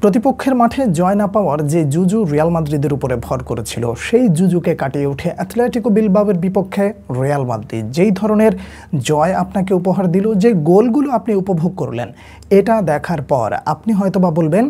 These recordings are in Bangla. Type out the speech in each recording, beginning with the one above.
প্রতিপক্ষের মাঠে জয় না পাওয়ার যে জুজু রিয়াল মাদ্রিদের উপরে ভর করেছিল সেই জুজুকে কাটিয়ে উঠে অ্যাথলেটিকো বিলবাওয়ের বিপক্ষে রিয়াল মাদ্রিদ যেই ধরনের জয় আপনাকে উপহার দিল, যে গোলগুলো আপনি উপভোগ করলেন, এটা দেখার পর আপনি হয়তোবা বলবেন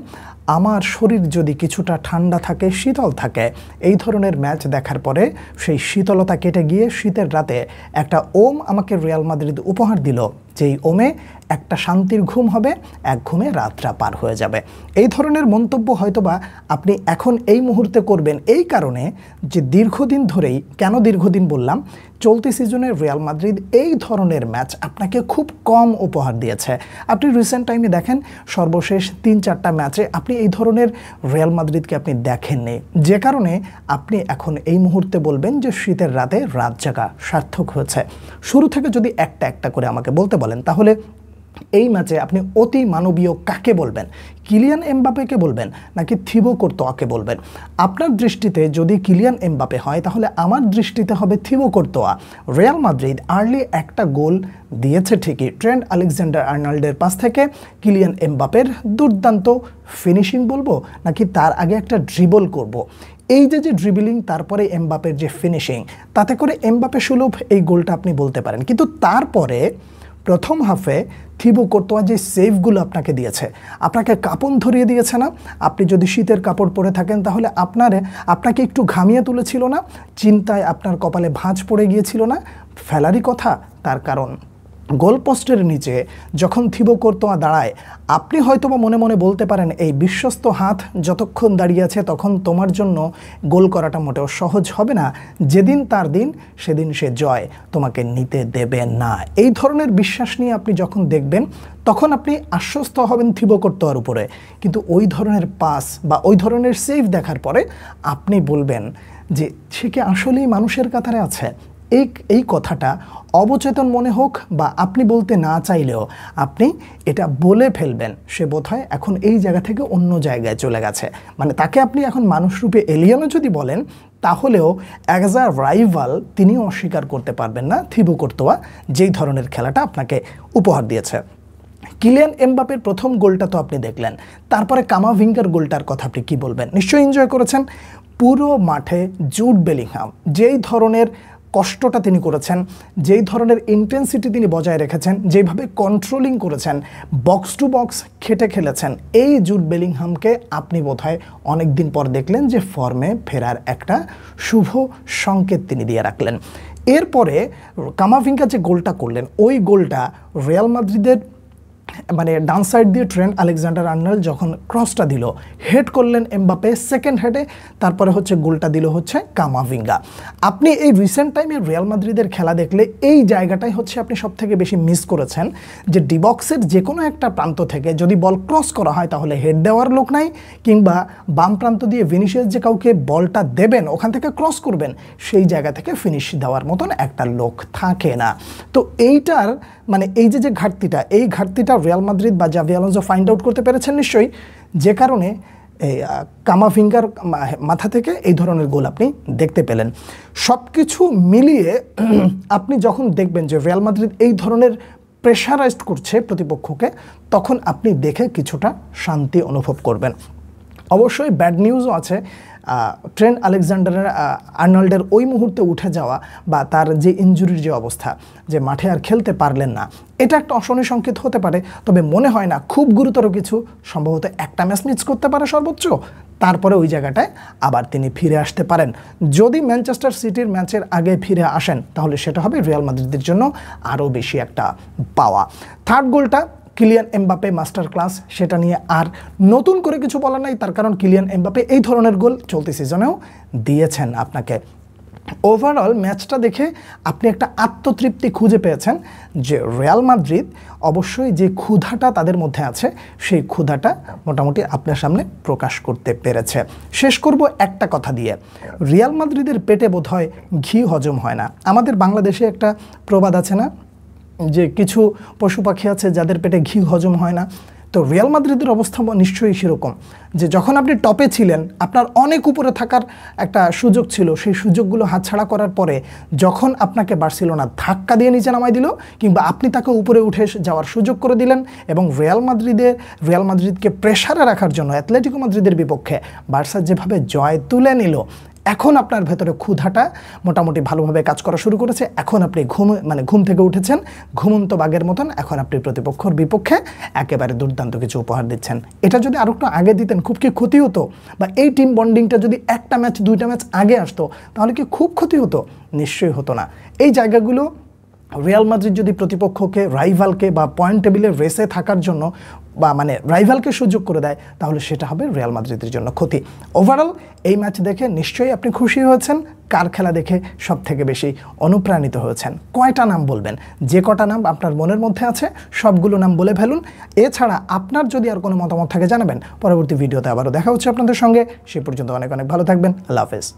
আমার শরীর যদি কিছুটা ঠান্ডা থাকে, শীতল থাকে, এই ধরনের ম্যাচ দেখার পরে সেই শীতলতা কেটে গিয়ে শীতের রাতে একটা ওম আমাকে রিয়াল মাদ্রিদ উপহার দিল, যেই ওমে একটা শান্তির ঘুম হবে, এক ঘুমে রাতটা পার হয়ে যাবে। এই ধরনের মন্তব্য হয়তোবা আপনি এখন এই মুহূর্তে করবেন এই কারণে যে দীর্ঘদিন ধরেই, কেন দীর্ঘদিন বললাম, চলতি সিজনের রিয়াল মাদ্রিদ এই ধরনের ম্যাচ আপনাকে খুব কম উপহার দিয়েছে। আপনি রিসেন্ট টাইমে দেখেন সর্বশেষ ৩-৪টা ম্যাচে আপনি এই ধরনের রিয়াল মাদ্রিদকে আপনি দেখেননি, যে কারণে আপনি এখন এই মুহূর্তে বলবেন যে শীতের রাতে রাত জাগা সার্থক হয়েছে। শুরু থেকে যদি একটা একটা করে আমাকে বলতে বলেন, তাহলে এই ম্যাচে আপনি অতি মানবীয় কাকে বলবেন? কিলিয়ান এমবাপেকে বলবেন নাকি থিবো কোর্তোয়াকে বলবেন? আপনার দৃষ্টিতে যদি কিলিয়ান এমবাপে হয়, তাহলে আমার দৃষ্টিতে হবে Thibaut Karatoya. Real Madrid early একটা গোল দিয়েছে ঠিকই, ট্রেন্ট আলেকজান্ডার আর্নল্ডের পাস থেকে কিলিয়ান এমবাপের দুর্দান্ত ফিনিশিং বলবো নাকি তার আগে একটা ড্রিবল করব। এই যে ড্রিবলিং তারপরে এমবাপের যে ফিনিশিং, তাতে করে এমবাপে সুলভ এই গোলটা আপনি বলতে পারেন। কিন্তু তারপরে প্রথম হাফে থিবো কোর্তোয়া যে সেভগুলো আপনাকে দিয়েছে, আপনাকে কাঁপন ধরিয়ে দিয়েছে না? আপনি যদি শীতের কাপড় পরে থাকেন তাহলে আপনাকে একটু ঘামিয়ে তুলেছিল না? চিন্তায় আপনার কপালে ভাঁজ পড়ে গিয়েছিল না? ফেলারই কথা, তার কারণ গোলপোস্টের নিচে যখন থিবো কোর্তোয়া দাঁড়ায়, আপনি হয়তোবা মনে মনে বলতে পারেন এই বিশ্বস্ত হাত যতক্ষণ দাঁড়িয়ে আছে তখন তোমার জন্য গোল করাটা মোটেও সহজ হবে না, যেদিন তার দিন সেদিন সে জয় তোমাকে নিতে দেবে না। এই ধরনের বিশ্বাস নিয়ে আপনি যখন দেখবেন তখন আপনি আশ্বস্ত হবেন থিবো কোর্তোয়ার উপরে। কিন্তু ওই ধরনের পাস বা ওই ধরনের সেভ দেখার পরে আপনি বলবেন যে সে কি আসলেই মানুষের কাতারে আছে? এই কথাটা অবচেতন মনে হোক বা আপনি বলতে না চাইলেও আপনি এটা বলে ফেলবেন, সে বোধহয় এখন এই জায়গা থেকে অন্য জায়গায় চলে গেছে। মানে তাকে আপনি এখন মানুষরূপে এলিয়েনও যদি বলেন, তাহলেও অ্যাজ আ রাইভাল তিনিও অস্বীকার করতে পারবেন না থিবো কোর্তোয়া যেই ধরনের খেলাটা আপনাকে উপহার দিয়েছে। কিলিয়ান এমবাপের প্রথম গোলটা তো আপনি দেখলেন, তারপরে কামাভিঙ্গার গোলটার কথা আপনি কী বলবেন? নিশ্চয়ই এনজয় করেছেন। পুরো মাঠে জুড বেলিংহাম যেই ধরনের কষ্টটা তিনি করেছেন, যেই ধরনের ইন্টেন্সিটি তিনি বজায় রেখেছেন, যেভাবে কন্ট্রোলিং করেছেন, বক্স টু বক্স খেটে খেলেছেন, এই জুড বেলিংহামকে আপনি বোধহয় অনেক দিন পর দেখলেন যে ফর্মে ফেরার একটা শুভ সংকেত তিনি দিয়ে রাখলেন। এরপরে কামাভিঙ্গা যে গোলটা করলেন, ওই গোলটা রিয়াল মাদ্রিদের মানে ডান সাইড দিয়ে ট্রেন্ট আলেকজান্ডার আর্নল্ড যখন ক্রসটা দিল, হেড করলেন এমবাপে সেকেন্ড হেডে, তারপরে গোলটা দিল কামাভিঙ্গা। আপনি এই রিসেন্ট টাইমে রিয়াল মাদ্রিদের খেলা দেখলে এই জায়গাটাই আপনি সবথেকে বেশি মিস করেছেন, যে ডিবক্সের যে কোনো একটা প্রান্ত থেকে যদি বল ক্রস করা হয় তাহলে হেড দেওয়ার লোক নাই, কিংবা বাম প্রান্ত দিয়ে ভিনিসিয়াস যে কাউকে বলটা দেবেন ওখান থেকে ক্রস করবেন, সেই জায়গা থেকে ফিনিশ দেওয়ার মতন একটা লোক থাকে না। তো এইটার মানে এই যে ঘাটতিটা, এই ঘাটতিটা রিয়াল মাদ্রিদ বা জাভি আলোনসো ফাইন্ড আউট করতে পেরেছেন নিশ্চয়ই, যে কারণে এই কামাভিঙ্গার মাথা থেকে এই ধরনের গোল আপনি দেখতে পেলেন। সব কিছু মিলিয়ে আপনি যখন দেখবেন যে রিয়াল মাদ্রিদ এই ধরনের প্রেশারাইজড করছে প্রতিপক্ষকে, তখন আপনি দেখে কিছুটা শান্তি অনুভব করবেন। অবশ্যই ব্যাড নিউজও আছে। ট্রেন্ট আলেকজান্ডার আর্নল্ডের ওই মুহূর্তে উঠে যাওয়া বা তার যে ইনজুরির যে অবস্থা, যে মাঠে আর খেলতে পারলেন না, এটা একটা অশনি সংকেত হতে পারে। তবে মনে হয় না খুব গুরুতর কিছু, সম্ভবত একটা ম্যাচ মিস করতে পারে সর্বোচ্চ, তারপরে ওই জায়গাটায় আবার তিনি ফিরে আসতে পারেন। যদি ম্যানচেস্টার সিটির ম্যাচের আগে ফিরে আসেন তাহলে সেটা হবে রিয়াল মাদ্রিদের জন্য আরও বেশি একটা পাওয়া। থার্ড গোলটা কিলিয়ান এমবাপে মাস্টার ক্লাস, সেটা নিয়ে আর নতুন করে কিছু বলার নাই, তার কারণ কিলিয়ান এমবাপে এই ধরনের গোল চলতি সিজনেও দিয়েছেন আপনাকে। ওভারঅল ম্যাচটা দেখে আপনি একটা আত্মতৃপ্তি খুঁজে পেয়েছেন যে রিয়াল মাদ্রিদ অবশ্যই যে ক্ষুধাটা তাদের মধ্যে আছে, সেই ক্ষুধাটা মোটামুটি আপনার সামনে প্রকাশ করতে পেরেছে। শেষ করব একটা কথা দিয়ে, রিয়াল মাদ্রিদের পেটে বোধহয় ঘি হজম হয় না। আমাদের বাংলাদেশে একটা প্রবাদ আছে না, যে কিছু পশু পাখি আছে যাদের পেটে ঘি হজম হয় না। তো তো রিয়াল মাদ্রিদের অবস্থা নিশ্চয়ই সেরকম, যে যখন আপনি টপে ছিলেন আপনার অনেক উপরে থাকার একটা সুযোগ ছিল, সেই সুযোগগুলো হাতছাড়া করার পরে যখন আপনাকে বার্সেলোনা ধাক্কা দিয়ে নিচে নামাই দিল, কিংবা আপনি তাকে উপরে উঠে যাওয়ার সুযোগ করে দিলেন, এবং রিয়াল মাদ্রিদকে প্রেসারে রাখার জন্য অ্যাথলেটিকো মাদ্রিদের বিপক্ষে বার্সা যেভাবে জয় তুলে নিল, এখন আপনার ভেতরে ক্ষুধাটা মোটামুটি ভালোভাবে কাজ করা শুরু করেছে। এখন আপনি ঘুম থেকে উঠেছেন ঘুমন্ত বাঘের মতন, এখন আপনি প্রতিপক্ষের বিপক্ষে একেবারে দুর্দান্ত কিছু উপহার দিচ্ছেন। এটা যদি আরও একটু আগে দিতেন খুব কি ক্ষতি হতো? বা এই টিম বন্ডিংটা যদি একটা ম্যাচ 2টা ম্যাচ আগে আসতো তাহলে কি খুব ক্ষতি হতো? নিশ্চয়ই হতো না। এই জায়গাগুলো রিয়াল মাদ্রিদ যদি প্রতিপক্ষকে, রাইভালকে বা পয়েন্ট টেবিলের রেসে থাকার জন্য বা রাইভালকে সুযোগ করে দেয়, তাহলে সেটা হবে রিয়াল মাদ্রিদের জন্য ক্ষতি। ওভারঅল এই ম্যাচ দেখে নিশ্চয়ই আপনি খুশি হয়েছেন। কার খেলা দেখে সব থেকে বেশি অনুপ্রাণিত হয়েছেন? কয়টা নাম বলবেন? যে কটা নাম আপনার মনের মধ্যে আছে সবগুলো নাম বলে ফেলুন। এছাড়া আপনার যদি আর কোনো মতামত থাকে জানাবেন। পরবর্তী ভিডিওতে আবারও দেখা হচ্ছে আপনাদের সঙ্গে। সে পর্যন্ত অনেক অনেক ভালো থাকবেন। আল্লাহ হাফেজ।